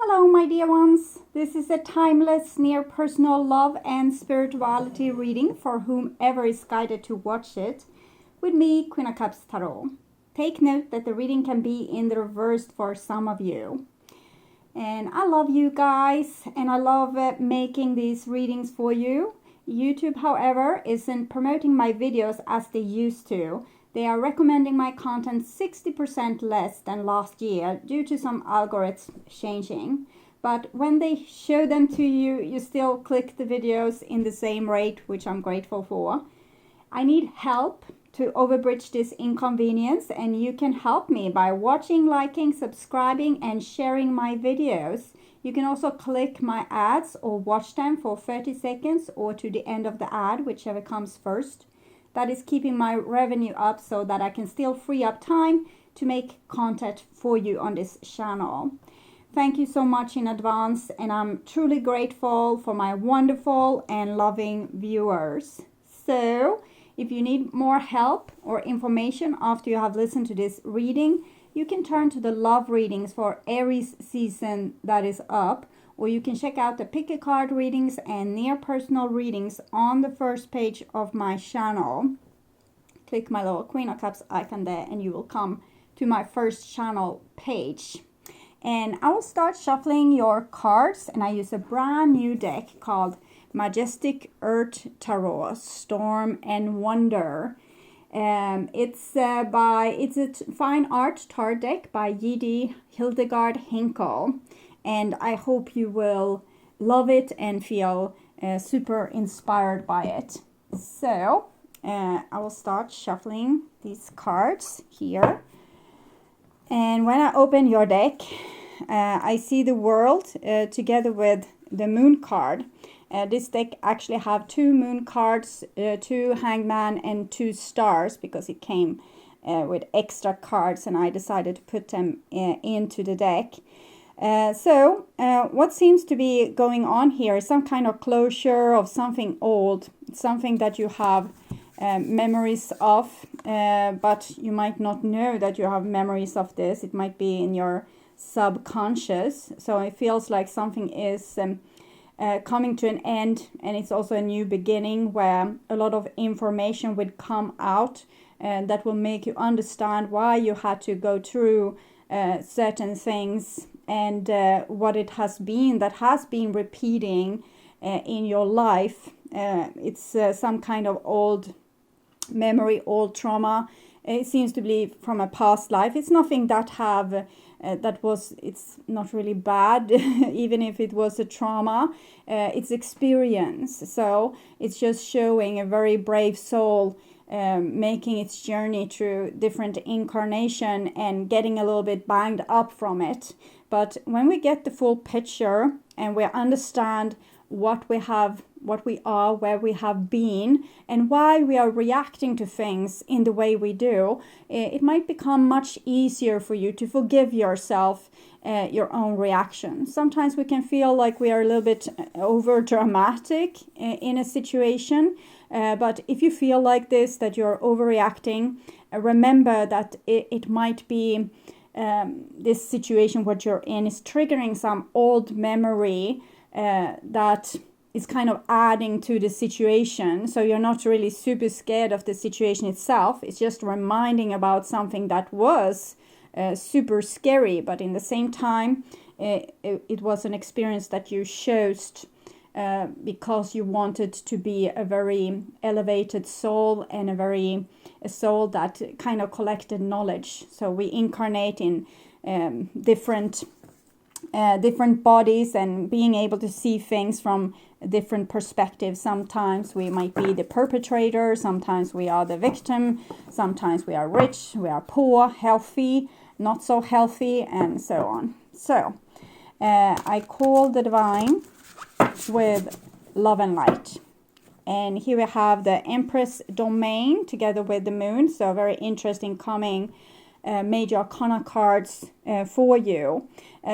Hello, my dear ones. This is a timeless, near personal love and spirituality reading for whomever is guided to watch it, with me, Queen of Cups Tarot. Take note that the reading can be in the reversed for some of you. And I love you guys, and I love making these readings for you. YouTube, however, isn't promoting my videos as they used to. They are recommending my content 60% less than last year due to some algorithms changing. But when they show them to you, you still click the videos in the same rate, which I'm grateful for. I need help to overbridge this inconvenience, and you can help me by watching, liking, subscribing, and sharing my videos. You can also click my ads or watch them for 30 seconds or to the end of the ad, whichever comes first. That is keeping my revenue up so that I can still free up time to make content for you on this channel. Thank you so much in advance, and I'm truly grateful for my wonderful and loving viewers. So, if you need more help or information after you have listened to this reading, you can turn to the love readings for Aries season that is up, or you can check out the pick a card readings and near personal readings on the first page of my channel. Click my little Queen of Cups icon there and you will come to my first channel page. And I will start shuffling your cards, and I use a brand new deck called MAJESTIC Earth Tarot, Storm and Wonder. It's a fine art tarot deck by Hildegard Hinkel. And I hope you will love it and feel super inspired by it. So, I will start shuffling these cards here. And when I open your deck, I see the world together with the moon card. This deck actually have 2 moon cards, 2 hangman and 2 stars, because it came with extra cards and I decided to put them into the deck. What seems to be going on here is some kind of closure of something old, something that you have memories of, but you might not know that you have memories of this. It might be in your subconscious. So it feels like something is coming to an end, and it's also a new beginning where a lot of information would come out that will make you understand why you had to go through certain things, and what it has been that has been repeating in your life. It's some kind of old memory, old trauma. It seems to be from a past life. It's nothing that have it's not really bad, even if it was a trauma. It's experience. So it's just showing a very brave soul making its journey through different incarnation and getting a little bit banged up from it. But when we get the full picture and we understand what we have, what we are, where we have been, and why we are reacting to things in the way we do, it might become much easier for you to forgive yourself, your own reaction. Sometimes we can feel like we are a little bit over dramatic in a situation, but if you feel like this, that you're overreacting, remember that it might be this situation what you're in is triggering some old memory that is kind of adding to the situation. So you're not really super scared of the situation itself. It's just reminding about something that was super scary, but in the same time it was an experience that you chose because you wanted to be a very elevated soul and a soul that kind of collected knowledge. So we incarnate in different bodies and being able to see things from different perspectives. Sometimes we might be the perpetrator, sometimes we are the victim, sometimes we are rich, we are poor, healthy, not so healthy, and so on. So I call the divine with love and light. And here we have the Empress domain together with the moon. So very interesting coming major arcana cards for you.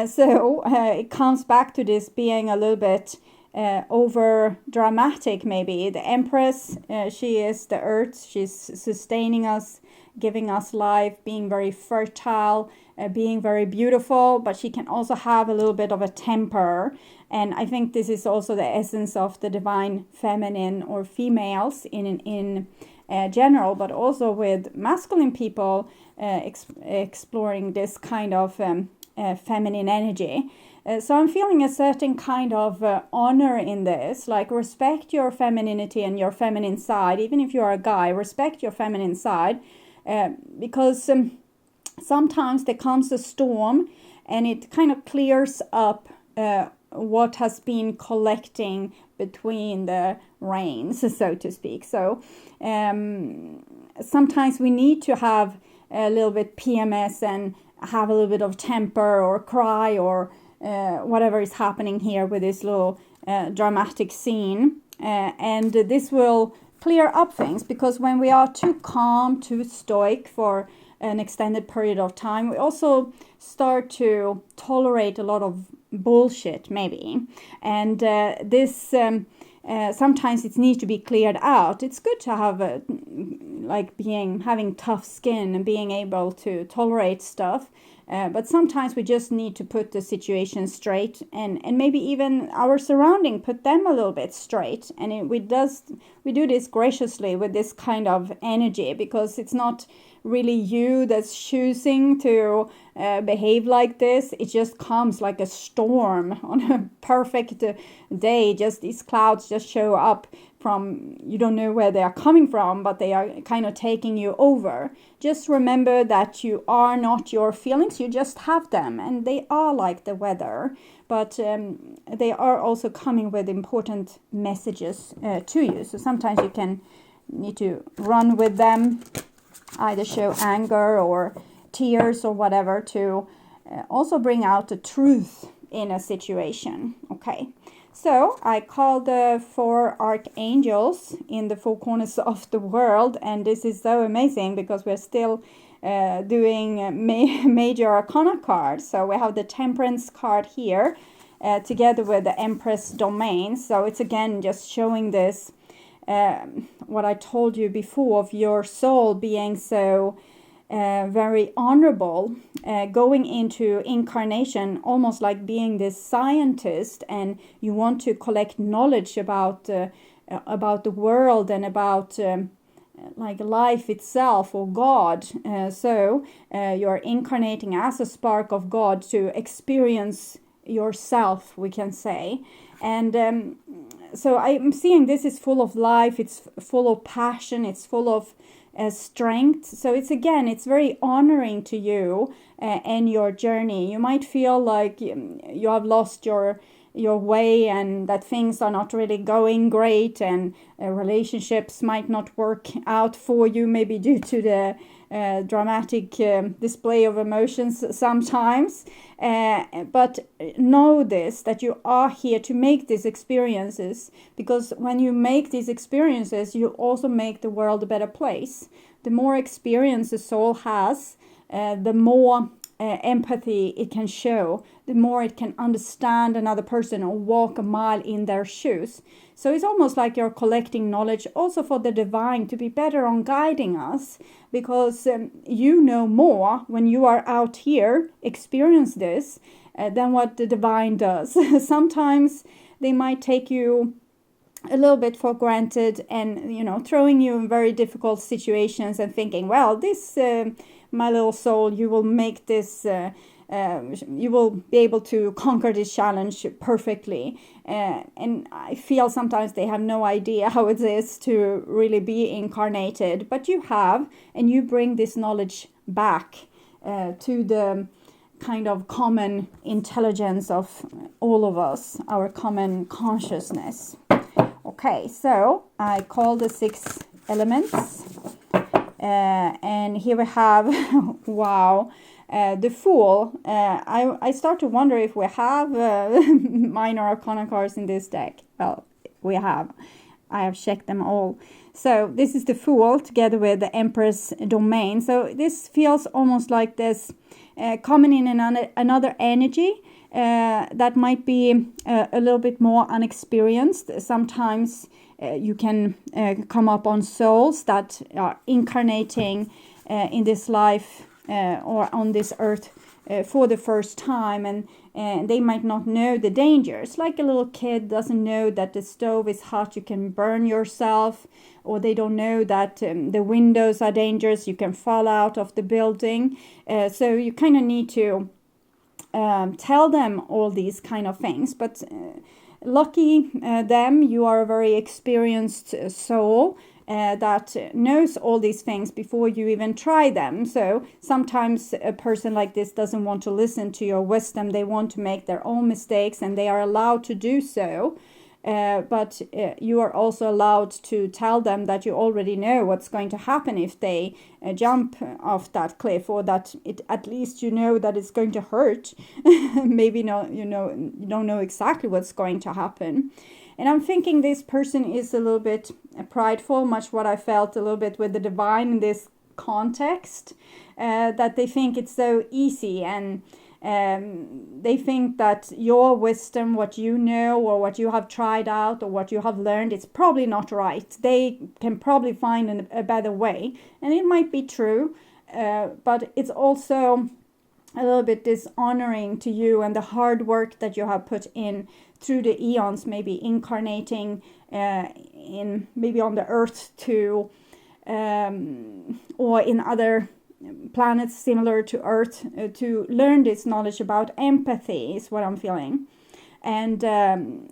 So it comes back to this being a little bit over dramatic maybe. The Empress, she is the earth, she's sustaining us, giving us life, being very fertile, being very beautiful, but she can also have a little bit of a temper. And I think this is also the essence of the divine feminine or females in general, but also with masculine people exploring this kind of feminine energy. So I'm feeling a certain kind of honor in this, like respect your femininity and your feminine side. Even if you're a guy, respect your feminine side, because sometimes there comes a storm and it kind of clears up what has been collecting between the rains, so to speak. So sometimes we need to have a little bit PMS and have a little bit of temper or cry or whatever is happening here with this little dramatic scene. And this will clear up things, because when we are too calm, too stoic for an extended period of time, we also start to tolerate a lot of bullshit maybe. And this sometimes it needs to be cleared out. It's good to have having tough skin and being able to tolerate stuff. But sometimes we just need to put the situation straight, and maybe even our surrounding, put them a little bit straight. And we do this graciously with this kind of energy, because it's not really you that's choosing to behave like this. It just comes like a storm on a perfect day. Just these clouds just show up from, you don't know where they are coming from, but they are kind of taking you over. Just remember that you are not your feelings, you just have them, and they are like the weather, but they are also coming with important messages to you. So sometimes you need to run with them, either show anger or tears or whatever, to also bring out the truth in a situation. Okay. So I call the 4 archangels in the 4 corners of the world, and this is so amazing because we're still doing major arcana cards. So we have the Temperance card here together with the Empress domain. So it's again just showing this, what I told you before, of your soul being so very honorable, going into incarnation almost like being this scientist, and you want to collect knowledge about the world and about like life itself or God. So you're incarnating as a spark of God to experience yourself, we can say. And so I'm seeing this is full of life, it's full of passion, it's full of strength. So it's very honoring to you and your journey. You might feel like you have lost your way, and that things are not really going great, and relationships might not work out for you, maybe due to the dramatic display of emotions sometimes. But know this, that you are here to make these experiences, because when you make these experiences, you also make the world a better place. The more experience the soul has, the more empathy it can show, the more it can understand another person or walk a mile in their shoes. So it's almost like you're collecting knowledge also for the divine to be better on guiding us, because you know more when you are out here, experience this, than what the divine does. Sometimes they might take you a little bit for granted, and throwing you in very difficult situations and thinking, well, this my little soul, you will make this, you will be able to conquer this challenge perfectly. And I feel sometimes they have no idea how it is to really be incarnated, but you have, and you bring this knowledge back to the kind of common intelligence of all of us, our common consciousness. Okay, so I call the 6 elements. And here we have, wow, the Fool. I start to wonder if we have minor arcana cards in this deck. Well, we have. I have checked them all. So this is the Fool together with the Empress domain. So this feels almost like this coming in another energy, that might be a little bit more unexperienced. Sometimes you can come up on souls that are incarnating in this life or on this earth for the first time, and they might not know the dangers. Like a little kid doesn't know that the stove is hot, you can burn yourself, or they don't know that the windows are dangerous, you can fall out of the building. So you kind of need to tell them all these kind of things. But lucky them, you are a very experienced soul that knows all these things before you even try them. So sometimes a person like this doesn't want to listen to your wisdom. They want to make their own mistakes, and they are allowed to do so. But you are also allowed to tell them that you already know what's going to happen if they jump off that cliff, or that at least you know that it's going to hurt. Maybe not, you don't know exactly what's going to happen. And I'm thinking this person is a little bit prideful, much what I felt a little bit with the divine in this context, that they think it's so easy, and they think that your wisdom, what you know, or what you have tried out, or what you have learned, it's probably not right. They can probably find a better way, and it might be true, but it's also a little bit dishonoring to you and the hard work that you have put in through the eons, maybe incarnating in maybe on the earth to or in other planets similar to earth, to learn this knowledge about empathy is what I'm feeling, and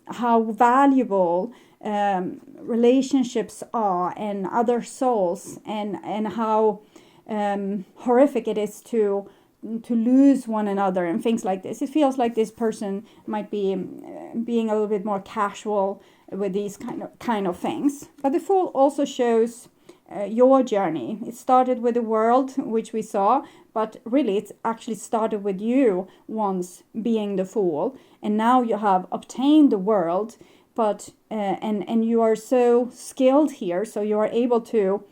how valuable relationships are and other souls, and how horrific it is to lose one another and things like this. It feels like this person might be being a little bit more casual with these kind of things. But the Fool also shows your journey. It started with the world, which we saw, but really it's actually started with you once being the Fool, and now you have obtained the world, but and you are so skilled here, so you are able to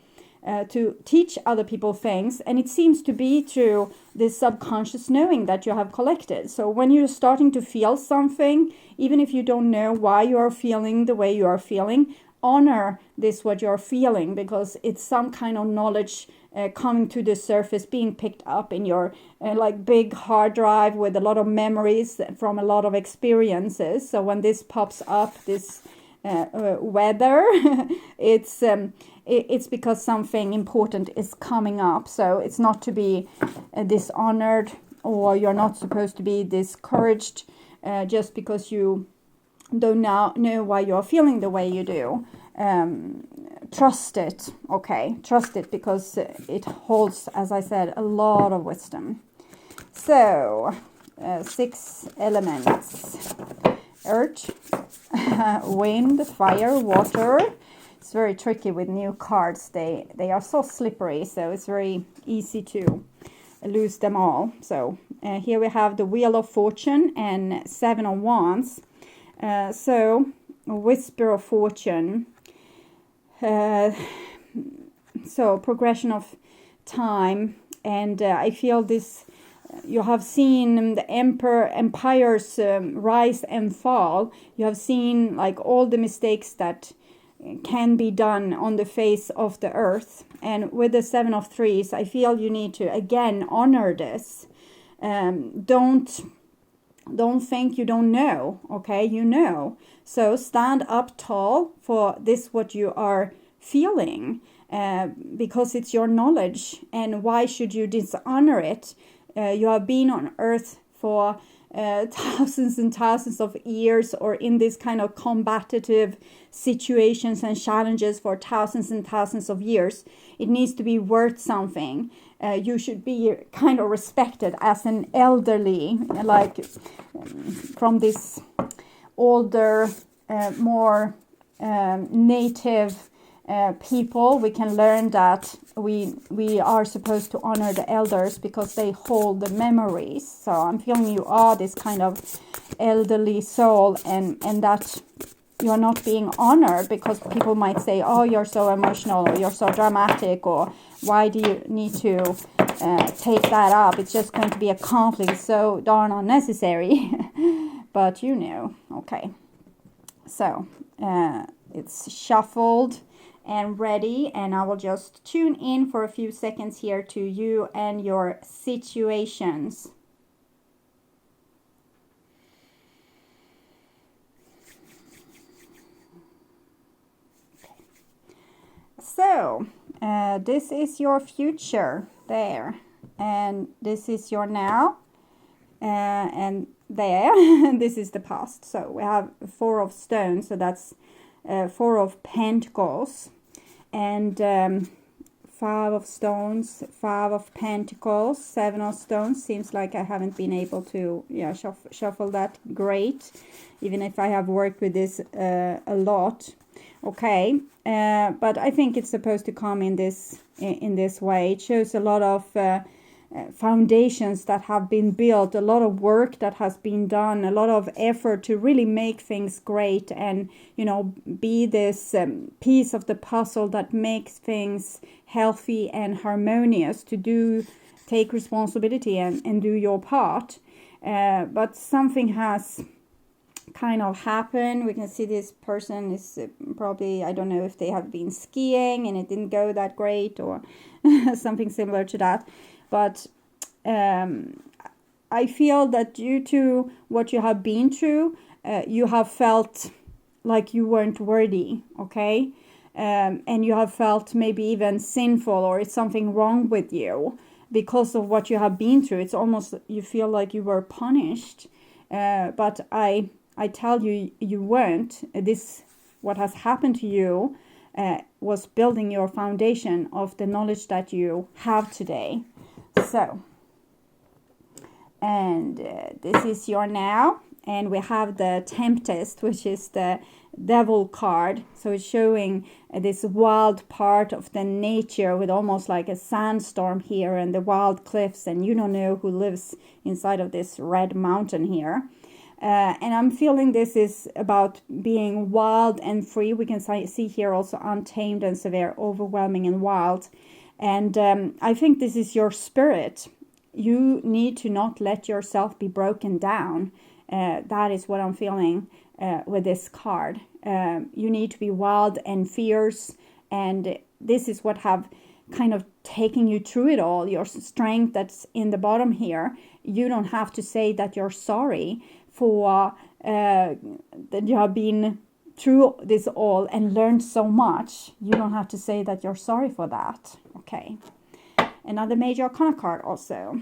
teach other people things, and it seems to be through this subconscious knowing that you have collected. So when you're starting to feel something, even if you don't know why you are feeling the way you are feeling, honor this what you're feeling, because it's some kind of knowledge coming to the surface, being picked up in your like big hard drive with a lot of memories from a lot of experiences. So when this pops up, this weather, it's because something important is coming up. So it's not to be dishonored, or you're not supposed to be discouraged just because you don't now know why you're feeling the way you do. Trust it, okay? Trust it, because it holds, as I said, a lot of wisdom. So, 6 elements: earth, wind, fire, water. It's very tricky with new cards. They are so slippery, so it's very easy to lose them all. So here we have the Wheel of Fortune and 7 of Wands. So Whisper of Fortune. So progression of time, and I feel this. You have seen the empires rise and fall. You have seen like all the mistakes that can be done on the face of the earth. And with the 7 of Threes, I feel you need to again honor this. Don't think you don't know, okay? You know. So stand up tall for this what you are feeling, because it's your knowledge, and why should you dishonor it? You have been on earth for thousands and thousands of years, or in this kind of combative situations and challenges for thousands and thousands of years. It needs to be worth something. You should be kind of respected as an elderly, like from this older, more native people. We can learn that we are supposed to honor the elders because they hold the memories. So I'm feeling you are this kind of elderly soul, and that you're not being honored, because people might say, oh, you're so emotional, or you're so dramatic, or why do you need to take that up. It's just going to be a conflict so darn unnecessary. But you know, okay. So it's shuffled and ready, and I will just tune in for a few seconds here to you and your situations. So this is your future there, and this is your now, and there this is the past. So we have 4 of stones, so that's 4 of pentacles, and 5 of stones, 5 of pentacles, 7 of stones. Seems like I haven't been able to shuffle that great, even if I have worked with this a lot. Okay, but I think it's supposed to come in this way. It shows a lot of foundations that have been built, a lot of work that has been done, a lot of effort to really make things great, and be this piece of the puzzle that makes things healthy and harmonious, to take responsibility and do your part. But something has kind of happened. We can see this person is probably, I don't know if they have been skiing and it didn't go that great, or something similar to that. But I feel that due to what you have been through, you have felt like you weren't worthy, okay? And you have felt maybe even sinful, or it's something wrong with you because of what you have been through. It's almost, you feel like you were punished. But I tell you, you weren't. What has happened to you was building your foundation of the knowledge that you have today. So, and this is your now, and we have the Tempest, which is the devil card. So it's showing this wild part of the nature with almost like a sandstorm here, and the wild cliffs, and you don't know who lives inside of this red mountain here. And I'm feeling this is about being wild and free. We can see here also untamed and severe, overwhelming and wild. And I think this is your spirit. You need to not let yourself be broken down. That is what I'm feeling with this card. You need to be wild and fierce. And this is what have kind of taken you through it all. Your strength that's in the bottom here. You don't have to say that you're sorry for that you have been through this all and learned so much. You don't have to say that you're sorry for that. Okay. Another major arcana card also.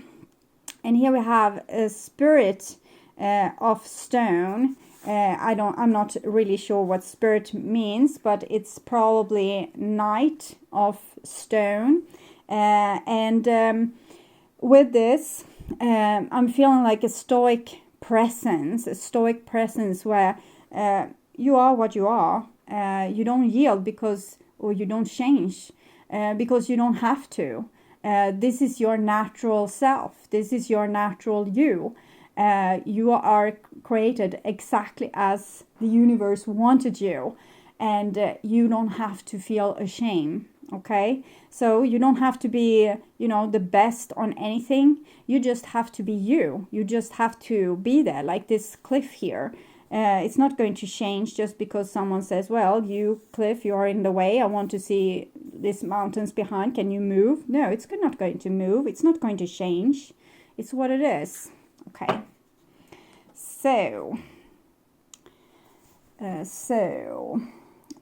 And here we have a spirit of stone. I'm not really sure what spirit means, but it's probably knight of stone. And with this, I'm feeling like a stoic presence where you are what you are. You don't yield or you don't change because you don't have to. This is your natural self. This is your natural you. You are created exactly as the universe wanted you, and you don't have to feel ashamed. Okay, so you don't have to be, the best on anything. You just have to be you. You just have to be there, like this cliff here. It's not going to change just because someone says, well, you cliff, you are in the way. I want to see these mountains behind. Can you move? No, it's not going to move. It's not going to change. It's what it is. Okay. So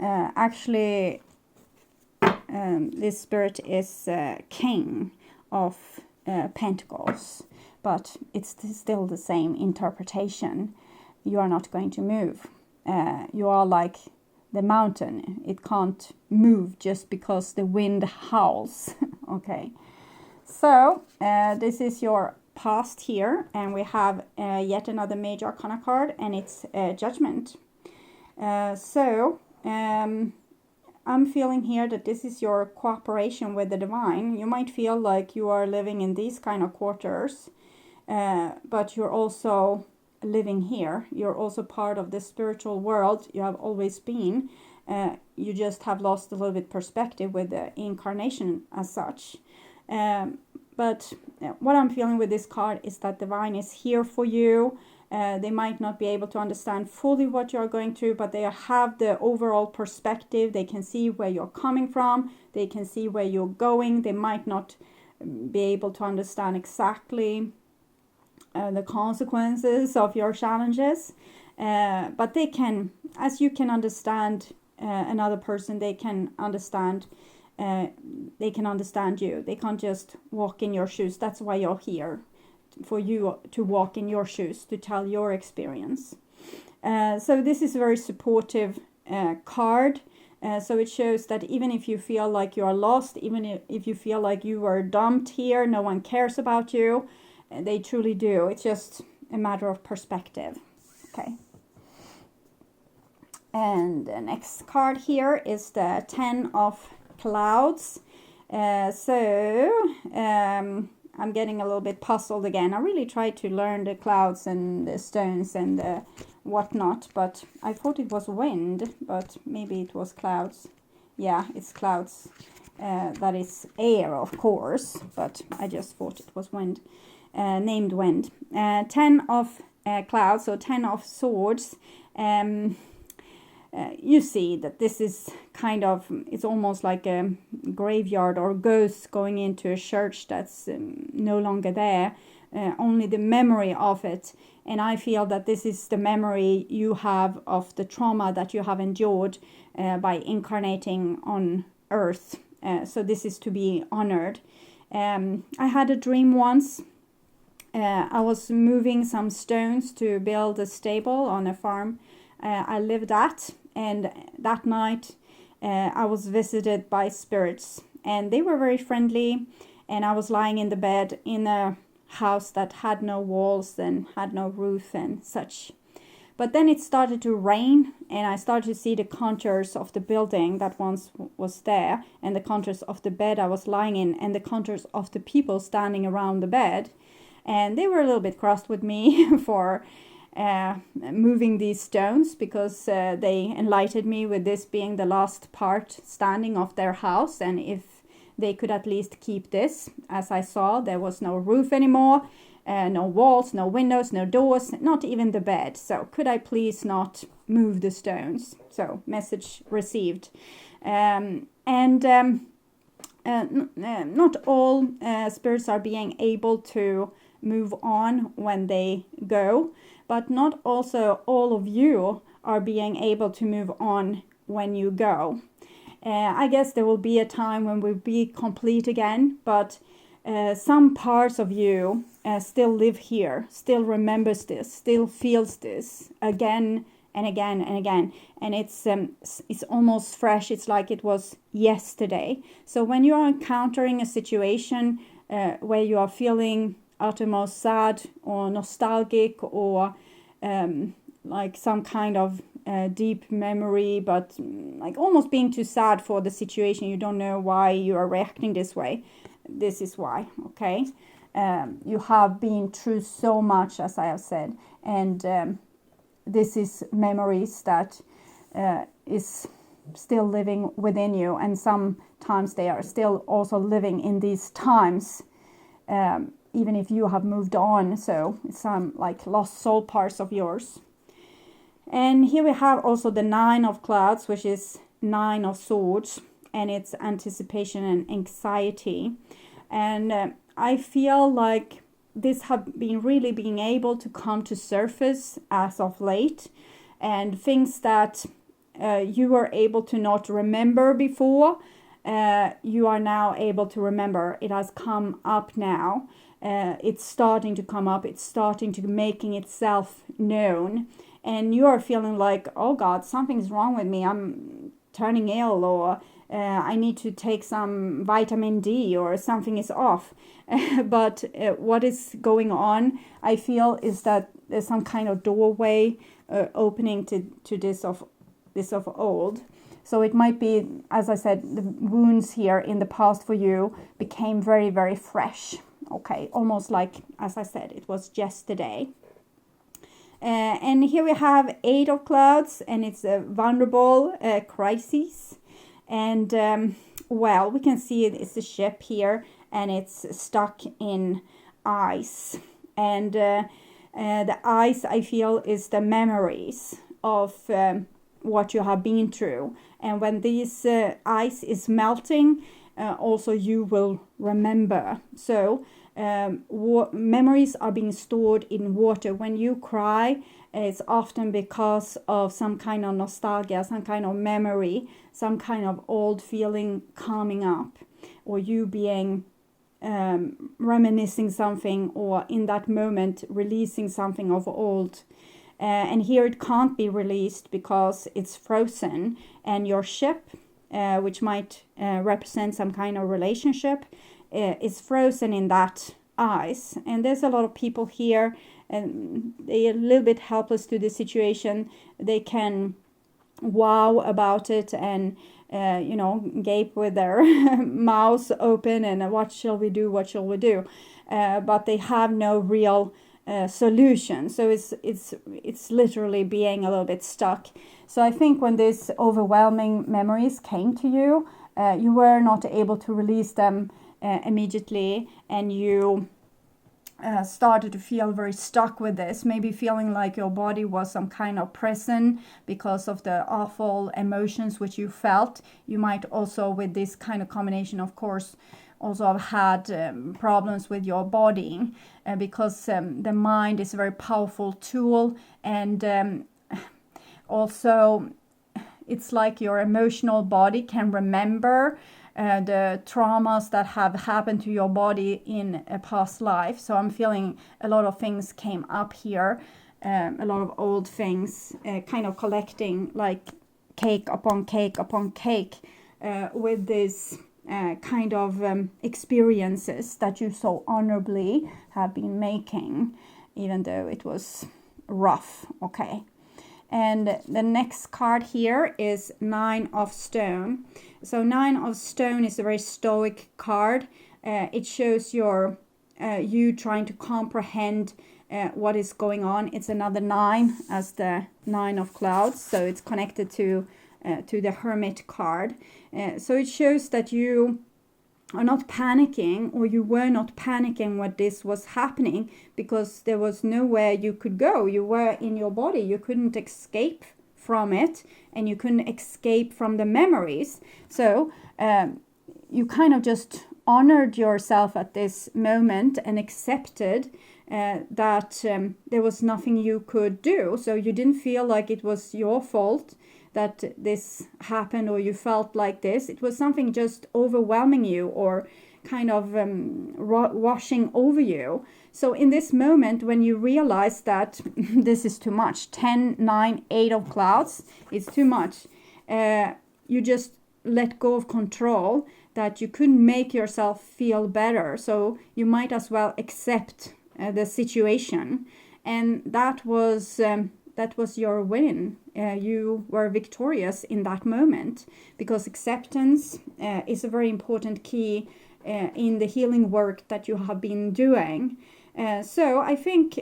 actually, this spirit is King of Pentacles, but it's still the same interpretation. You are not going to move. You are like the mountain. It can't move just because the wind howls. Okay. So this is your past here, and we have yet another major arcana card, and it's Judgment. I'm feeling here that this is your cooperation with the divine. You might feel like you are living in these kind of quarters, but you're also living here. You're also part of the spiritual world. You have always been. You just have lost a little bit perspective with the incarnation as such. but what I'm feeling with this card is that divine is here for you. They might not be able to understand fully what you're going through, but they have the overall perspective. They can see where you're coming from. They can see where you're going. They might not be able to understand exactly the consequences of your challenges, but they can, as you can understand another person, they can understand you. They can't just walk in your shoes. That's why you're here, for you to walk in your shoes, to tell your experience. So this is a very supportive card. So it shows that even if you feel like you are lost, even if you feel like you were dumped here, no one cares about you, they truly do. It's just a matter of perspective. Okay. And the next card here is the 10 of Clouds. I'm getting a little bit puzzled again. I really tried to learn the clouds and the stones and the whatnot, but I thought it was wind, but maybe it was clouds. Yeah, it's clouds. That is air, of course, but I just thought it was wind, named wind. 10 of Clouds, so 10 of Swords. You see that this is kind of, it's almost like a graveyard or ghost going into a church that's no longer there, only the memory of it. And I feel that this is the memory you have of the trauma that you have endured by incarnating on earth. So this is to be honored. I had a dream once. I was moving some stones to build a stable on a farm I lived at. And that night I was visited by spirits, and they were very friendly, and I was lying in the bed in a house that had no walls and had no roof and such. But then it started to rain, and I started to see the contours of the building that once was there, and the contours of the bed I was lying in, and the contours of the people standing around the bed. And they were a little bit crossed with me for moving these stones, because they enlightened me with this being the last part standing of their house, and if they could at least keep this. As I saw, there was no roof anymore, no walls, no windows, no doors, not even the bed. So could I please not move the stones? So message received. Not all spirits are being able to move on when they go, but not also all of you are being able to move on when you go. I guess there will be a time when we'll be complete again, but some parts of you still live here, still remembers this, still feels this again and again and again. And it's almost fresh. It's like it was yesterday. So when you are encountering a situation where you are feeling uttermost sad or nostalgic, or like some kind of deep memory, but like almost being too sad for the situation, you don't know why you are reacting this way. This is why, okay? You have been through so much, as I have said, and this is memories that is still living within you, and sometimes they are still also living in these times, even if you have moved on. So it's some like lost soul parts of yours. And here we have also the 9 of Clouds, which is 9 of Swords, and it's anticipation and anxiety. And I feel like this have been really being able to come to surface as of late, and things that you were able to not remember before, you are now able to remember. It has come up now. It's starting to come up. It's starting to making itself known. And you are feeling like, oh God, something's wrong with me. I'm turning ill, or I need to take some vitamin D, or something is off. But what is going on, I feel, is that there's some kind of doorway opening to this of old. So it might be, as I said, the wounds here in the past for you became very, very fresh. Okay, almost like, as I said, it was yesterday. And here we have 8 of Clouds, and it's a vulnerable crisis. And, well, we can see it's a ship here, and it's stuck in ice. And the ice, I feel, is the memories of what you have been through. And when this ice is melting, also you will remember. So memories are being stored in water. When you cry, it's often because of some kind of nostalgia, some kind of memory, some kind of old feeling coming up, or you being reminiscing something, or in that moment releasing something of old. And here it can't be released because it's frozen, and your ship, which might represent some kind of relationship, is frozen in that ice. And there's a lot of people here, and they're a little bit helpless to the situation. They can wow about it and gape with their mouths open and what shall we do, but they have no real solution. So it's literally being a little bit stuck. So I think when these overwhelming memories came to you, you were not able to release them immediately, and you started to feel very stuck with this, maybe feeling like your body was some kind of prison because of the awful emotions which you felt. You might also, with this kind of combination, of course, also have had problems with your body, because the mind is a very powerful tool, and also it's like your emotional body can remember the traumas that have happened to your body in a past life. So I'm feeling a lot of things came up here, a lot of old things kind of collecting like cake upon cake upon cake, with this kind of experiences that you so honorably have been making, even though it was rough. Okay. And the next card here is 9 of Stone. So 9 of Stone is a very stoic card. It shows you trying to comprehend what is going on. It's another 9 as the 9 of Clouds. So it's connected to the Hermit card. So it shows that you are not panicking, or you were not panicking when this was happening, because there was nowhere you could go. You were in your body. You couldn't escape from it, and you couldn't escape from the memories. So you kind of just honored yourself at this moment and accepted that there was nothing you could do. So you didn't feel like it was your fault that this happened, or you felt like this. It was something just overwhelming you, or kind of washing over you. So in this moment, when you realize that this is too much, 10, 9, 8 of Clouds is too much, you just let go of control, that you couldn't make yourself feel better. So you might as well accept the situation. And that was your win. You were victorious in that moment, because acceptance is a very important key in the healing work that you have been doing. So I think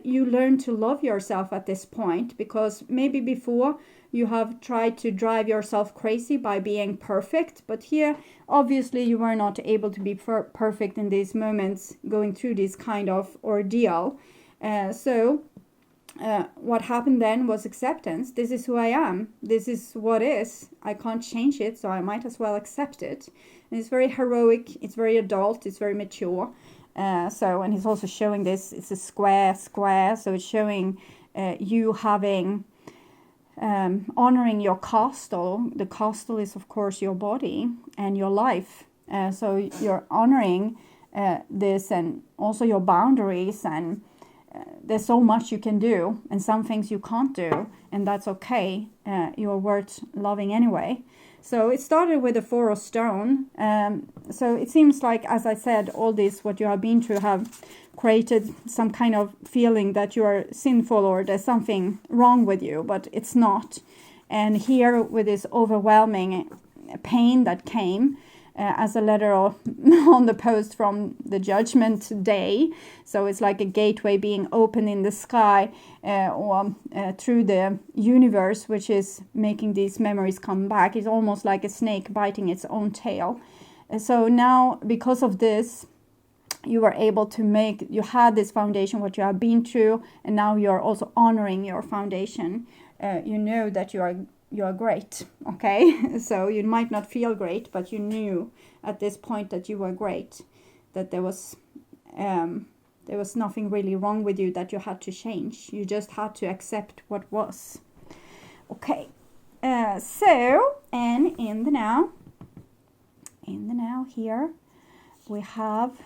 you learn to love yourself at this point, because maybe before you have tried to drive yourself crazy by being perfect, but here obviously you were not able to be perfect in these moments, going through this kind of ordeal. So what happened then was acceptance. This is who I am. This is what is. I can't change it, so I might as well accept it. And it's very heroic. It's very adult. It's very mature. And he's also showing this. It's a square. So it's showing you having honoring your castle. The castle is, of course, your body and your life. So you're honoring this, and also your boundaries, and there's so much you can do, and some things you can't do, and that's okay. You're worth loving anyway. So it started with the 4 of Stone. So it seems like, as I said, all this, what you have been through, have created some kind of feeling that you are sinful, or there's something wrong with you, but it's not. And here, with this overwhelming pain that came, as a letter on the post from the Judgment Day. So it's like a gateway being opened in the sky, or through the universe, which is making these memories come back. It's almost like a snake biting its own tail. So now, because of this, you were able to you had this foundation, what you have been through, and now you're also honoring your foundation. You know that you are great, okay? So you might not feel great, but you knew at this point that you were great, that there was nothing really wrong with you that you had to change. You just had to accept what was. Okay, so, and in the now here, we have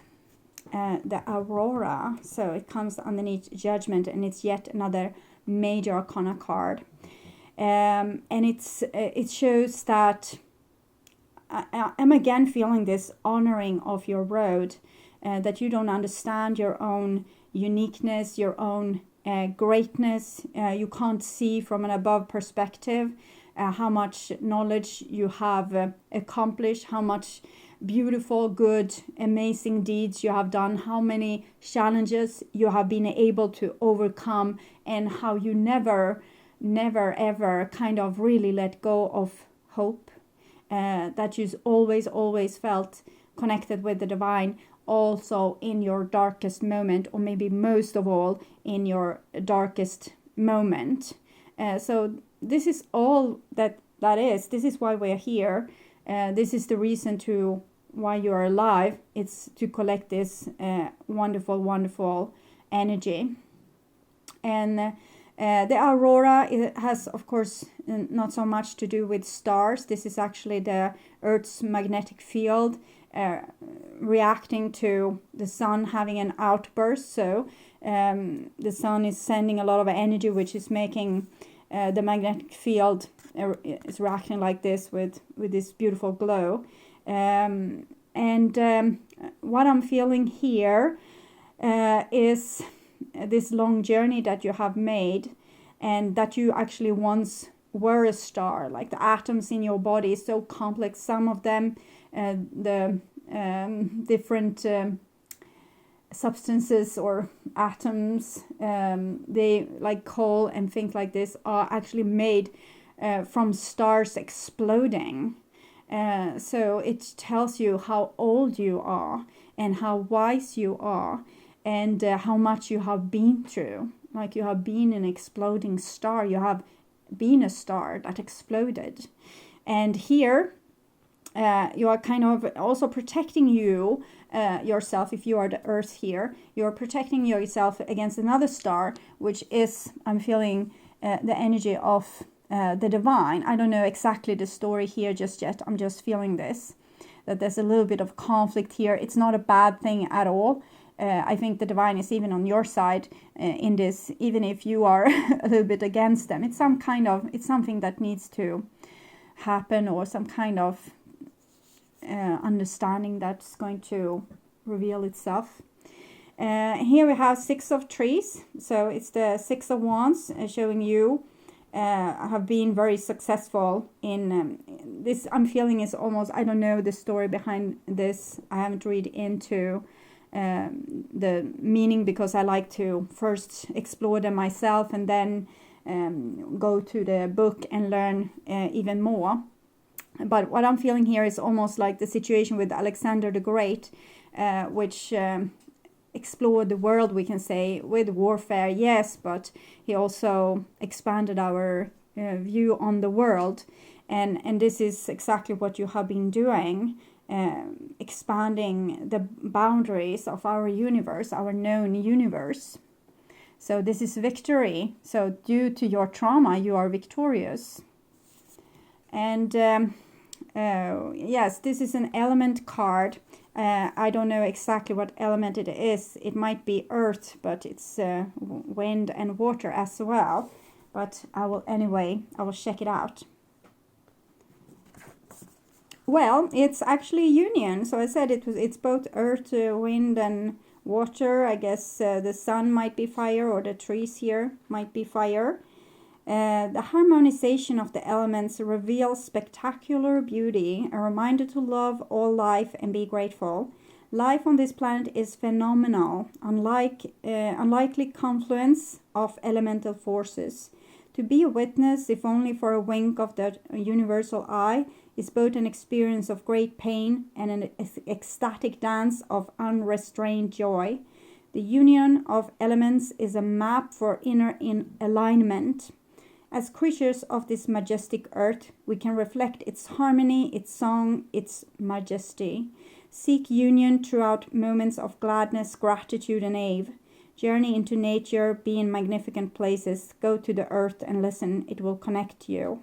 the Aurora. So it comes underneath Judgment, and it's yet another major arcana card. And it shows that I'm again feeling this honoring of your road, that you don't understand your own uniqueness, your own greatness. You can't see from an above perspective how much knowledge you have accomplished, how much beautiful, good, amazing deeds you have done, how many challenges you have been able to overcome, and how you never ever kind of really let go of hope, that you always felt connected with the divine, also in your darkest moment, or maybe most of all in your darkest moment. So this is all that is. This is why we're here. This is the reason to why you are alive. It's to collect this wonderful energy. And the Aurora, it has, of course, not so much to do with stars. This is actually the Earth's magnetic field reacting to the sun having an outburst. So the sun is sending a lot of energy, which is making the magnetic field is reacting like this with this beautiful glow. And what I'm feeling here is this long journey that you have made, and that you actually once were a star. Like the atoms in your body is so complex. Some of them, the different substances or atoms, they like coal and things like this, are actually made from stars exploding. So it tells you how old you are and how wise you are, and how much you have been through. Like you have been an exploding star. You have been a star that exploded. And here you are kind of also protecting yourself. If you are the earth here, you're protecting yourself against another star, which is, I'm feeling, the energy of the divine. I don't know exactly the story here just yet. I'm just feeling this, that there's a little bit of conflict here. It's not a bad thing at all. I think the divine is even on your side in this, even if you are a little bit against them. It's something that needs to happen, or some kind of understanding that's going to reveal itself. Here we have Six of Trees. So it's the Six of Wands showing you have been very successful in this. I'm feeling is almost, I don't know the story behind this. I haven't read into the meaning, because I like to first explore them myself and then go to the book and learn even more. But what I'm feeling here is almost like the situation with Alexander the Great, which explored the world, we can say, with warfare, yes, but he also expanded our view on the world. And this is exactly what you have been doing, expanding the boundaries of our universe, our known universe. So this is victory. So due to your trauma, you are victorious. And yes, this is an element card. I don't know exactly what element it is. It might be earth, but it's wind and water as well. But I will check it out. Well, it's actually union. So I said it's both earth, wind and water. I guess the sun might be fire, or the trees here might be fire. The harmonization of the elements reveals spectacular beauty, a reminder to love all life and be grateful. Life on this planet is phenomenal, unlikely confluence of elemental forces. To be a witness, if only for a wink of the universal eye, is both an experience of great pain and an ecstatic dance of unrestrained joy. The union of elements is a map for inner alignment. As creatures of this majestic earth, we can reflect its harmony, its song, its majesty. Seek union throughout moments of gladness, gratitude, and awe. Journey into nature, be in magnificent places, go to the earth and listen, it will connect you.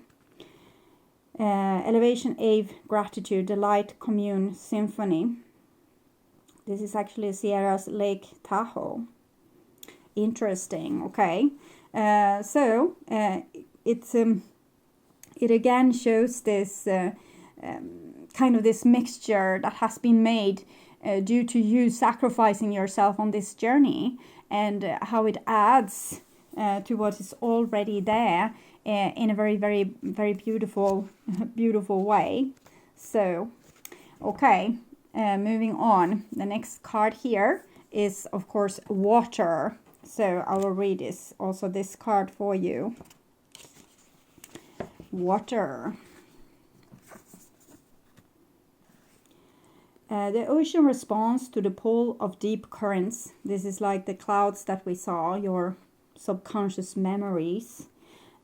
Elevation, awe, gratitude, delight, commune, symphony. This is actually Sierra's Lake Tahoe. Interesting, okay. It again shows this kind of this mixture that has been made due to you sacrificing yourself on this journey, and how it adds to what is already there in a very, very, very beautiful way. So, okay, moving on. The next card here is, of course, water. So I will read this card for you. Water. The ocean responds to the pull of deep currents. This is like the clouds that we saw, your subconscious memories.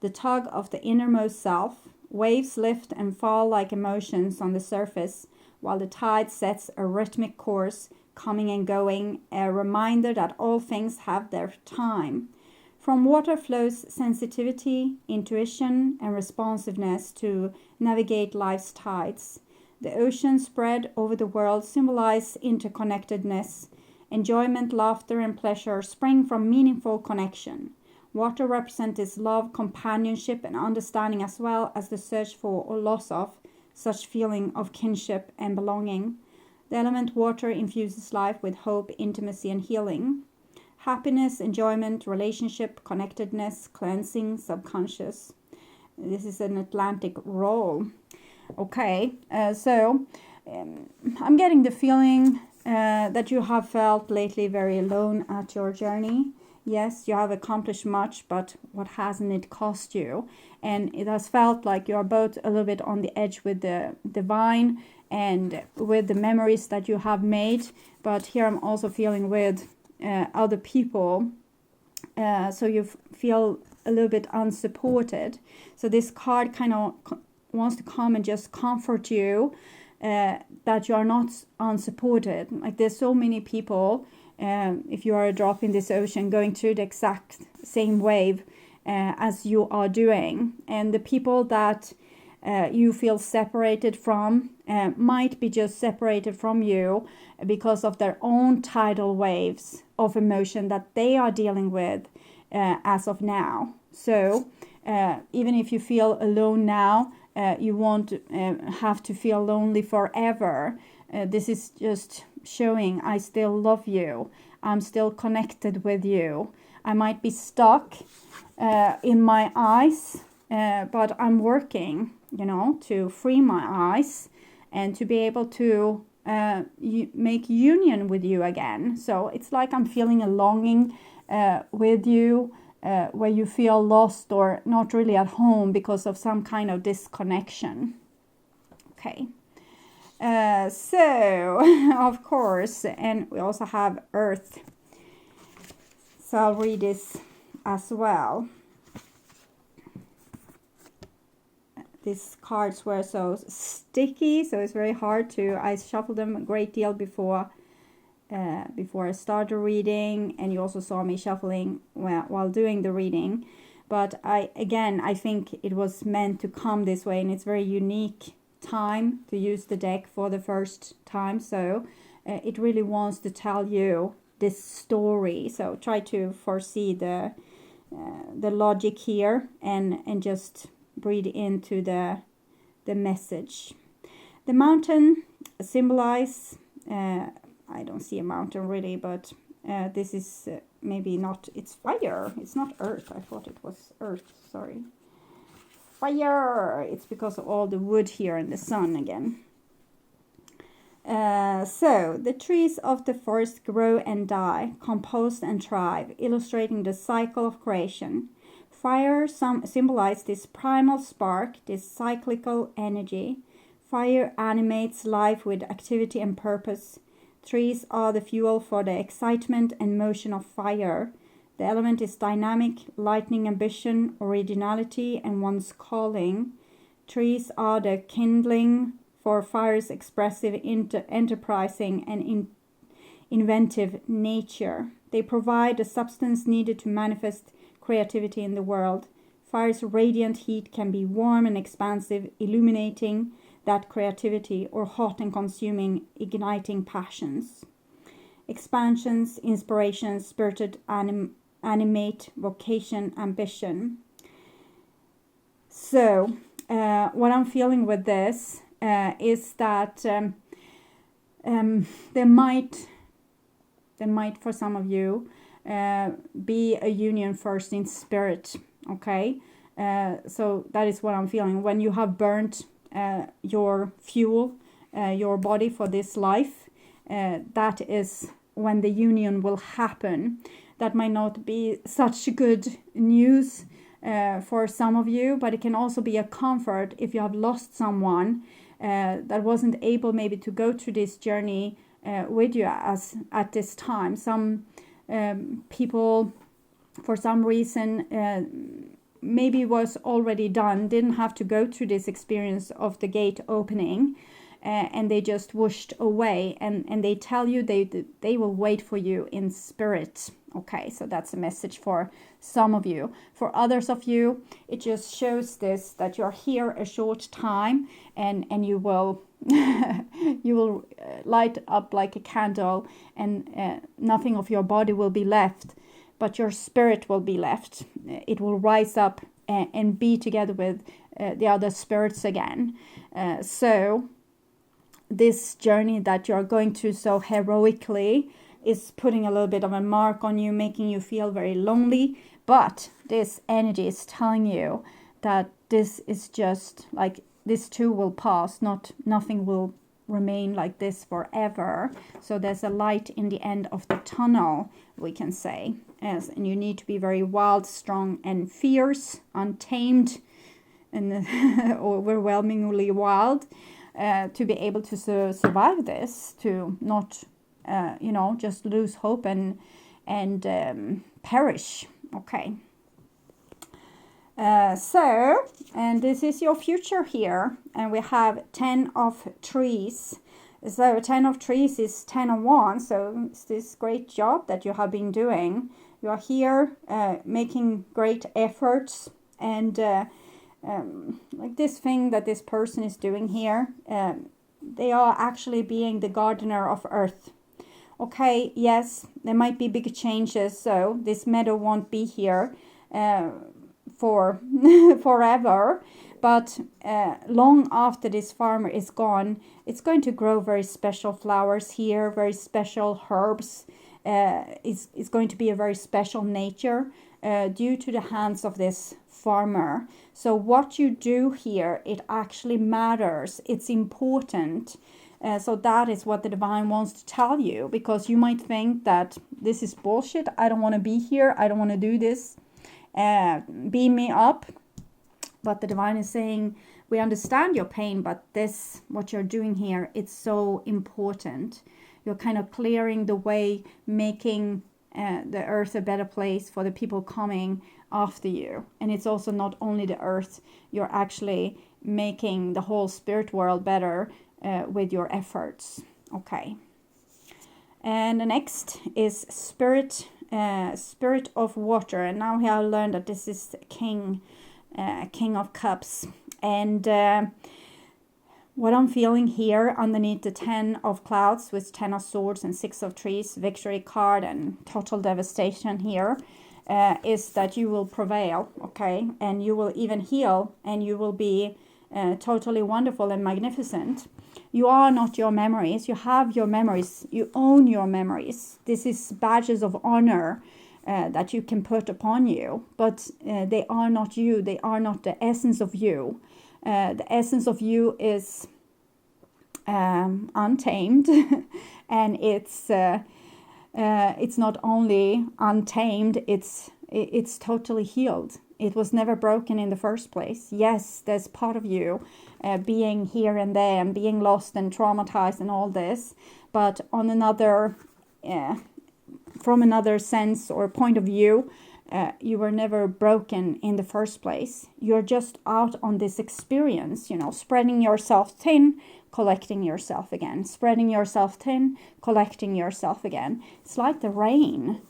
The tug of the innermost self. Waves lift and fall like emotions on the surface, while the tide sets a rhythmic course, coming and going, a reminder that all things have their time. From water flows sensitivity, intuition, and responsiveness to navigate life's tides. The ocean spread over the world symbolize interconnectedness. Enjoyment, laughter, and pleasure spring from meaningful connection. Water represents love, companionship, and understanding, as well as the search for or loss of such feeling of kinship and belonging. The element water infuses life with hope, intimacy, and healing. Happiness, enjoyment, relationship, connectedness, cleansing, subconscious. This is an Atlantic roll. Okay, I'm getting the feeling that you have felt lately very alone at your journey. Yes, you have accomplished much, but what hasn't it cost you? And it has felt like you are both a little bit on the edge with the divine and with the memories that you have made. But here I'm also feeling with other people. So you feel a little bit unsupported. So this card kind of wants to come and just comfort you that you are not unsupported. Like there's so many people, if you are a drop in this ocean, going through the exact same wave as you are doing. And the people that you feel separated from might be just separated from you because of their own tidal waves of emotion that they are dealing with as of now. So even if you feel alone now, you won't have to feel lonely forever. This is just showing I still love you. I'm still connected with you. I might be stuck in my eyes, but I'm working, to free my eyes and to be able to make union with you again. So it's like I'm feeling a longing with you, where you feel lost or not really at home because of some kind of disconnection. Okay. So, of course, and we also have Earth. So I'll read this as well. These cards were so sticky, so it's very hard I shuffled them a great deal before I started reading, and you also saw me shuffling while doing the reading. But I think it was meant to come this way, and it's very unique time to use the deck for the first time. So it really wants to tell you this story. So try to foresee the logic here and just breathe into the message. The mountain symbolize. I don't see a mountain really, but this is maybe not, it's fire. It's not earth. I thought it was earth, sorry. Fire! It's because of all the wood here and the sun again. So, the trees of the forest grow and die, compose and thrive, illustrating the cycle of creation. Fire symbolize this primal spark, this cyclical energy. Fire animates life with activity and purpose. Trees are the fuel for the excitement and motion of fire. The element is dynamic, lightning ambition, originality, and one's calling. Trees are the kindling for fire's expressive, enterprising, and inventive nature. They provide the substance needed to manifest creativity in the world. Fire's radiant heat can be warm and expansive, illuminating that creativity, or hot and consuming, igniting passions. Expansions, inspirations, spirited animate, vocation, ambition. So, what I'm feeling with this is that there might, for some of you, be a union first in spirit. Okay, so that is what I'm feeling. When you have burnt your fuel, your body for this life, that is when the union will happen. That might not be such good news for some of you, but it can also be a comfort if you have lost someone that wasn't able maybe to go through this journey with you as at this time. Some people, for some reason, maybe was already done, didn't have to go through this experience of the gate opening, and they just whooshed away, and they tell you they will wait for you in spirit. Okay, so that's a message for some of you. For others of you, it just shows this, that you're here a short time, and you will you will light up like a candle, and nothing of your body will be left, but your spirit will be left. It will rise up and be together with the other spirits again. So this journey that you're going through so heroically is putting a little bit of a mark on you, making you feel very lonely. But this energy is telling you that this is just like, this too will pass. Nothing will remain like this forever. So there's a light in the end of the tunnel, we can say. And you need to be very wild, strong, and fierce, untamed, and overwhelmingly wild to be able to survive this, to not just lose hope and perish. Okay. And this is your future here, and we have 10 of trees. So 10 of trees is 10 of wands, so it's this great job that you have been doing. You are here making great efforts, and like this thing that this person is doing here, they are actually being the gardener of earth. Okay, yes, there might be big changes, so this meadow won't be here for forever, but long after this farmer is gone, it's going to grow very special flowers here, very special herbs. It's going to be a very special nature due to the hands of this farmer. So what you do here, it actually matters. It's important. So that is what the divine wants to tell you, because you might think that this is bullshit. I don't want to be here. I don't want to do this. Beam me up. But the divine is saying, we understand your pain, but this, what you're doing here, it's so important. You're kind of clearing the way, making the earth a better place for the people coming after you. And it's also not only the earth, you're actually making the whole spirit world better with your efforts. Okay. And the next is spirit of water. And now we have learned that this is King of Cups. And what I'm feeling here underneath the 10 of clouds with 10 of swords and 6 of trees, victory card and total devastation here, is that you will prevail, okay? And you will even heal, and you will be totally wonderful and magnificent. You are not your memories. You have your memories. You own your memories. This is badges of honor that you can put upon you, but they are not you. They are not the essence of you. The essence of you is untamed, and it's not only untamed. It's totally healed. It was never broken in the first place. Yes, there's part of you being here and there and being lost and traumatized and all this, but on another, from another sense or point of view, you were never broken in the first place. You're just out on this experience, spreading yourself thin, collecting yourself again, spreading yourself thin, collecting yourself again. It's like the rain,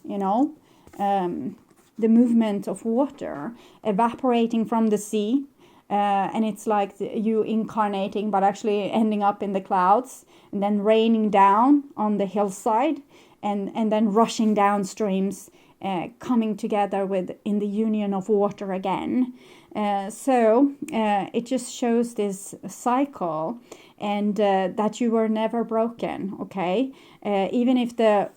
the movement of water evaporating from the sea, and it's like you incarnating but actually ending up in the clouds, and then raining down on the hillside, and then rushing down streams, coming together in the union of water again. So it just shows this cycle, and that you were never broken, okay? Even if the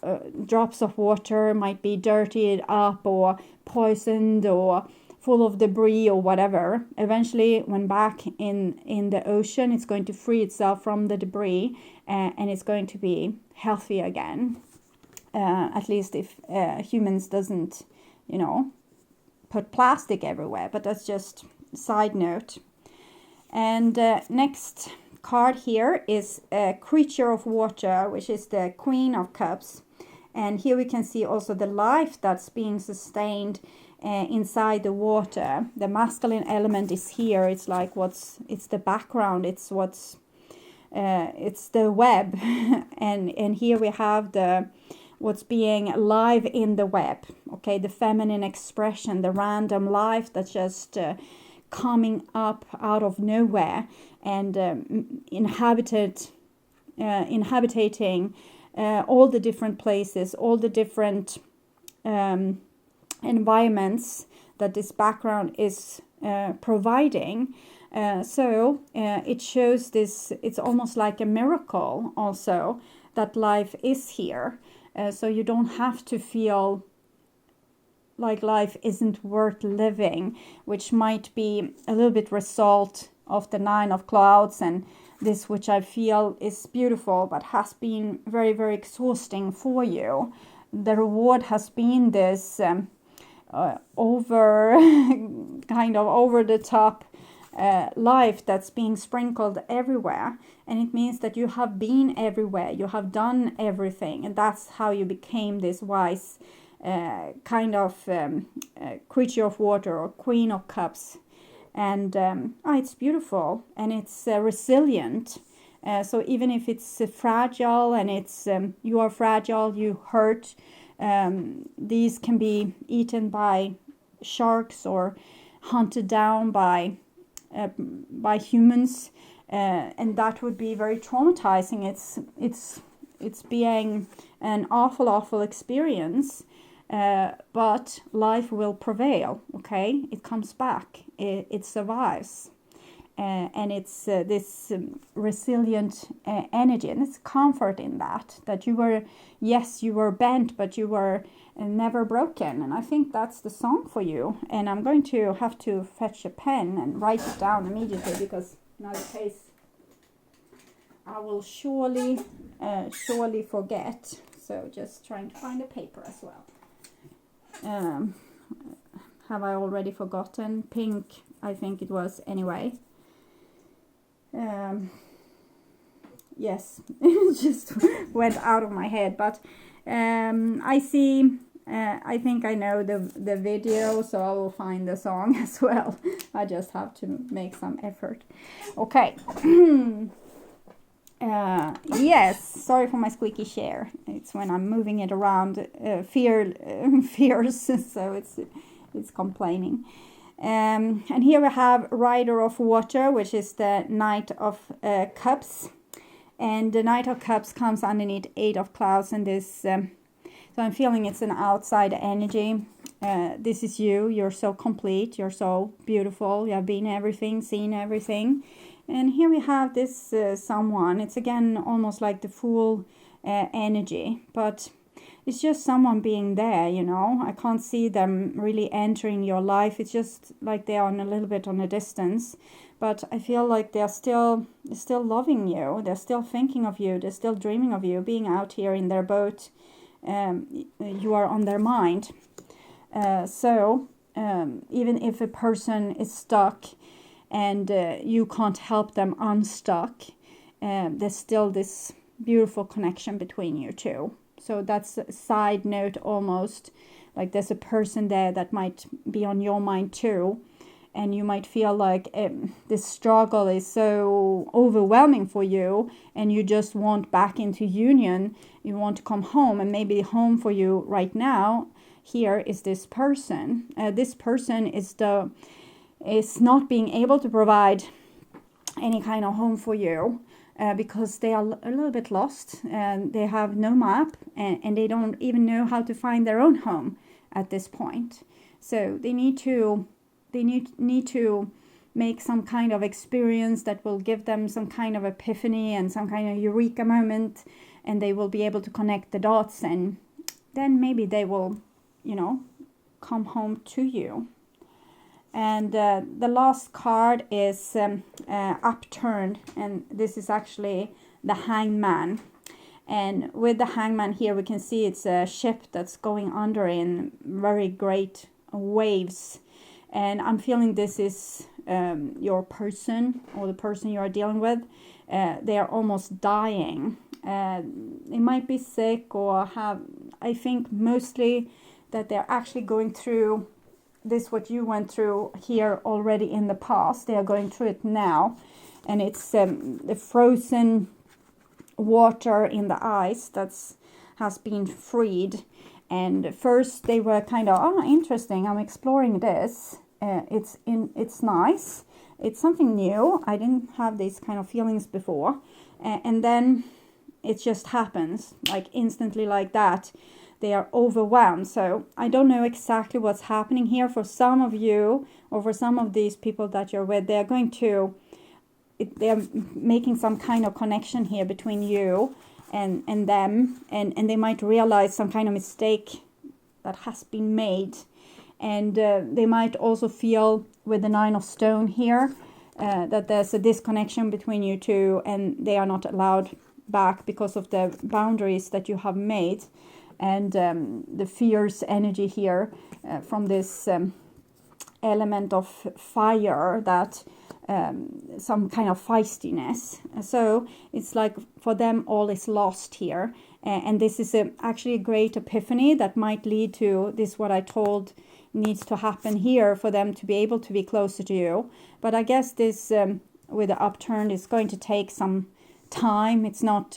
drops of water might be dirtied up or poisoned or full of debris or whatever, eventually when back in the ocean, it's going to free itself from the debris, and it's going to be healthy again. At least if humans doesn't, put plastic everywhere, but that's just a side note. And next card here is a creature of water, which is the Queen of Cups. And here we can see also the life that's being sustained inside the water. The masculine element is here. It's like it's the background. It's the web. and here we have what's being alive in the web. Okay, the feminine expression, the random life that's just coming up out of nowhere and inhabiting all the different places, all the different environments that this background is providing. So it shows this, it's almost like a miracle also that life is here. So you don't have to feel like life isn't worth living, which might be a little bit result of the Nine of Clouds and this, which I feel is beautiful but has been very, very exhausting for you. The reward has been this over the top life that's being sprinkled everywhere, and it means that you have been everywhere, you have done everything, and that's how you became this wise creature of water or Queen of Cups. And it's beautiful, and it's resilient. So even if it's fragile, and it's you are fragile, you hurt, these can be eaten by sharks or hunted down by humans, and that would be very traumatizing. It's being an awful experience, but life will prevail. Okay, it comes back, it survives, and it's this resilient energy, and it's comfort in that you were bent, but you were never broken. And I think that's the song for you. And I'm going to have to fetch a pen and write it down immediately, because in other case I will surely forget. So just trying to find a paper as well. Have I already forgotten? Pink, I think it was anyway. Yes, it just went out of my head, but I see, I think I know the video, so I will find the song as well. I just have to make some effort. Okay. Yes, sorry for my squeaky chair. It's when I'm moving it around, fierce, so it's complaining. And here we have Rider of Water, which is the Knight of Cups. And the Knight of Cups comes underneath Eight of Clouds, and this, so I'm feeling it's an outside energy. This is you. You're so complete. You're so beautiful. You have been everything, seen everything. And here we have this someone. It's again almost like the Fool energy, but it's just someone being there, I can't see them really entering your life. It's just like they are a little bit on a distance, but I feel like they're still loving you. They're still thinking of you. They're still dreaming of you, being out here in their boat. You are on their mind. So even if a person is stuck and you can't help them unstuck, there's still this beautiful connection between you two. So that's a side note almost, like there's a person there that might be on your mind too, and you might feel like this struggle is so overwhelming for you, and you just want back into union, you want to come home, and maybe home for you right now here is this person. This person is not being able to provide any kind of home for you because they are a little bit lost, and they have no map, and they don't even know how to find their own home at this point. So they need to make some kind of experience that will give them some kind of epiphany and some kind of eureka moment, and they will be able to connect the dots, and then maybe they will, come home to you. And the last card is upturned, and this is actually the hangman. And with the hangman here, we can see it's a ship that's going under in very great waves. And I'm feeling this is your person, or the person you are dealing with. They are almost dying. They might be sick or I think mostly that they're actually going through this, what you went through here already in the past. They are going through it now. And it's the frozen water in the ice has been freed. And first they were kind of, interesting, I'm exploring this. It's nice. It's something new. I didn't have these kind of feelings before. And then it just happens, like instantly like that. They are overwhelmed. So I don't know exactly what's happening here. For some of you, or for some of these people that you're with, they're making some kind of connection here between you and them, and they might realize some kind of mistake that has been made. And they might also feel with the 9 of Stone here that there's a disconnection between you two, and they are not allowed back because of the boundaries that you have made, and the fierce energy here from this element of fire, that some kind of feistiness. So it's like for them all is lost here, and this is actually a great epiphany that might lead to this, what I told needs to happen here for them to be able to be closer to you. But I guess this with the upturn is going to take some time. It's not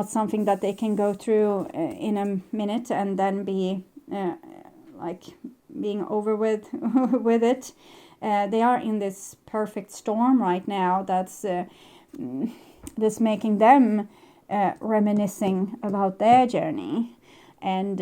something that they can go through in a minute and then be like being over with it. They are in this perfect storm right now that's making them reminiscing about their journey. And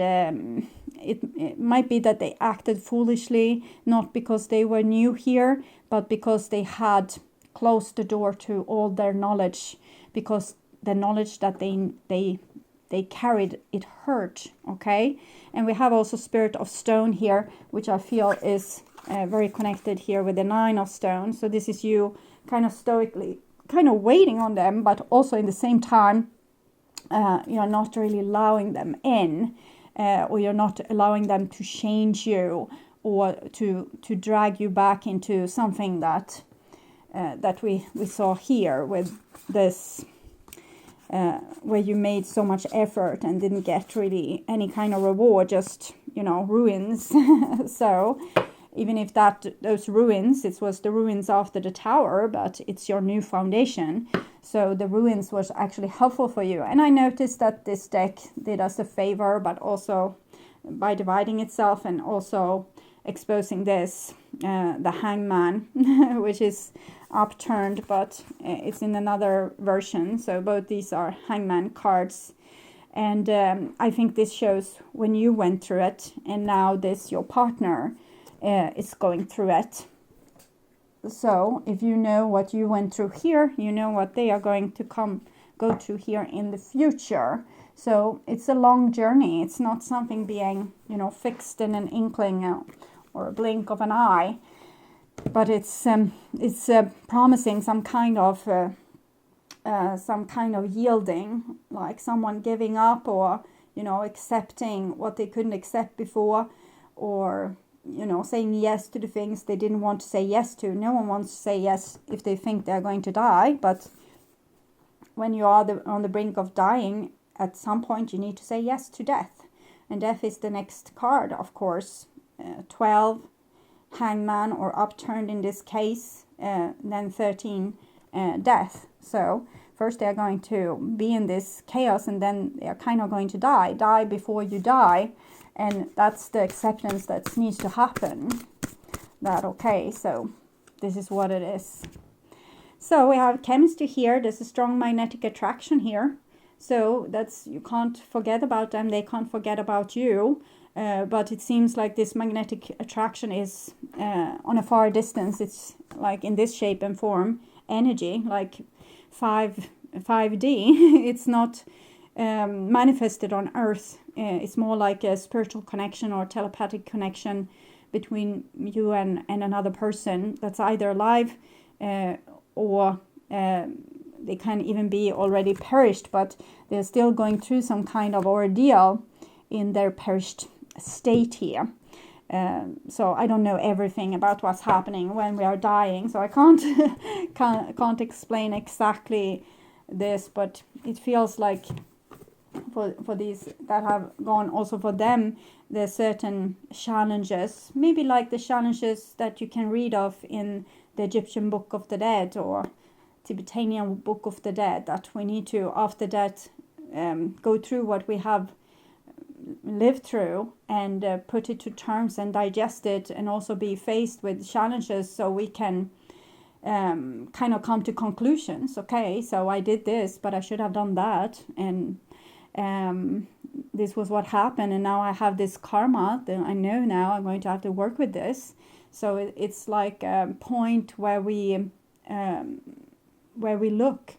it might be that they acted foolishly, not because they were new here, but because they had closed the door to all their knowledge, because the knowledge that they carried, it hurt, okay? And we have also Spirit of Stone here, which I feel is very connected here with the 9 of Stone. So this is you kind of stoically, kind of waiting on them, but also in the same time, you're not really allowing them in, or you're not allowing them to change you, or to drag you back into something that we saw here with this, where you made so much effort and didn't get really any kind of reward, just, ruins. So even if those ruins, it was the ruins after the tower, but it's your new foundation. So the ruins was actually helpful for you. And I noticed that this deck did us a favor, but also by dividing itself and also exposing this, the hangman, which is upturned, but it's in another version. So both these are hangman cards. And I think this shows when you went through it, and now this, your partner, is going through it. So if you know what you went through here, you know what they are going to go through here in the future. So it's a long journey. It's not something being, fixed in an inkling or a blink of an eye, but it's promising some kind of yielding, like someone giving up, or accepting what they couldn't accept before, or saying yes to the things they didn't want to say yes to. No one wants to say yes if they think they're going to die, but when you are on the brink of dying, at some point you need to say yes to death. And death is the next card, of course. 12, hangman, or upturned in this case, then 13, death. So first they're going to be in this chaos, and then they're kind of going to die before you die. And that's the acceptance that needs to happen. That, okay, so this is what it is. So we have chemistry here. There's a strong magnetic attraction here. So you can't forget about them. They can't forget about you. But it seems like this magnetic attraction is on a far distance. It's like in this shape and form, energy, like 5D. It's not manifested on Earth. It's more like a spiritual connection or telepathic connection between you and another person that's either alive or they can even be already perished, but they're still going through some kind of ordeal in their perished state here. So I don't know everything about what's happening when we are dying, so I can't explain exactly this, but it feels like for these that have gone, also for them, there's certain challenges, maybe like the challenges that you can read of in the Egyptian Book of the Dead or Tibetan Book of the Dead, that we need to, after that, go through what we have lived through and put it to terms and digest it, and also be faced with challenges so we can kind of come to conclusions. Okay, so I did this, but I should have done that, and this was what happened, and now I have this karma that I know now I'm going to have to work with this. So it's like a point where we look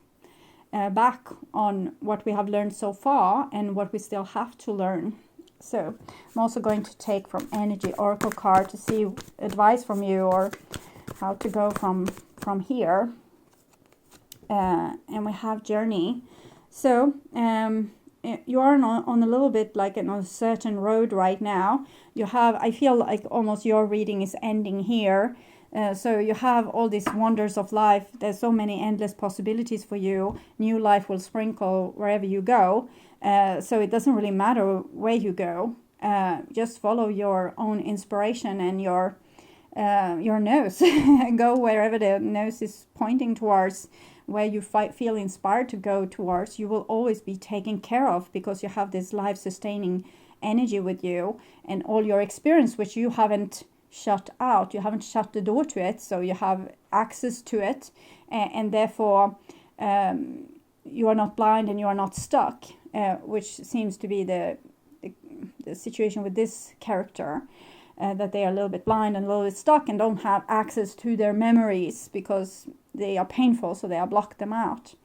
back on what we have learned so far and what we still have to learn. So I'm also going to take from Energy Oracle card to see advice from you or how to go from here. And we have Journey. So you are on a little bit like on a certain road right now. I feel like almost your reading is ending here. So you have all these wonders of life. There's so many endless possibilities for you. New life will sprinkle wherever you go. So it doesn't really matter where you go. Just follow your own inspiration and your nose. Go wherever the nose is pointing towards, where you feel inspired to go towards. You will always be taken care of because you have this life-sustaining energy with you, and all your experience, which you haven't shut out. You haven't shut the door to it, so you have access to it, and therefore you are not blind and you are not stuck, which seems to be the situation with this character, that they are a little bit blind and a little bit stuck and don't have access to their memories because they are painful, so they are blocked them out.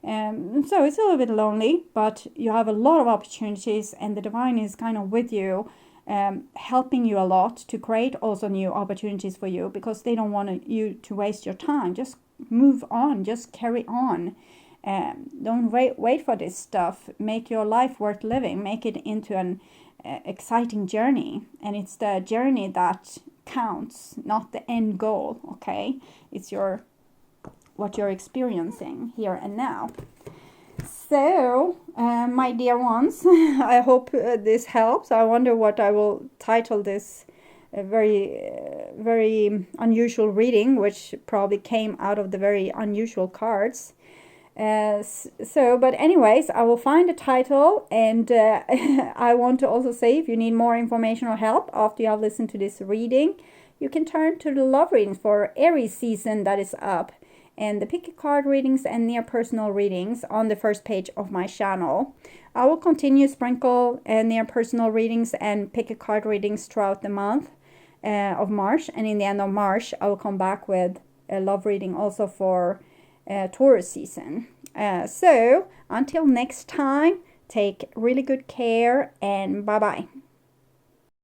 So it's a little bit lonely, but you have a lot of opportunities, and the divine is kind of with you, helping you a lot to create also new opportunities for you, because they don't want you to waste your time. Just move on, just carry on. Don't wait for this stuff. Make your life worth living. Make it into an exciting journey, and it's the journey that counts, not the end goal. Okay, it's what you're experiencing here and now. So, my dear ones, I hope this helps. I wonder what I will title this very unusual reading, which probably came out of the very unusual cards. But anyways, I will find a title, and I want to also say, if you need more information or help after you have listened to this reading, you can turn to the love readings for Aries season that is up, and the pick a card readings and near personal readings on the first page of my channel. I will continue sprinkle near personal readings and pick a card readings throughout the month of March, and in the end of March I will come back with a love reading also for Taurus season. So until next time, take really good care, and bye bye.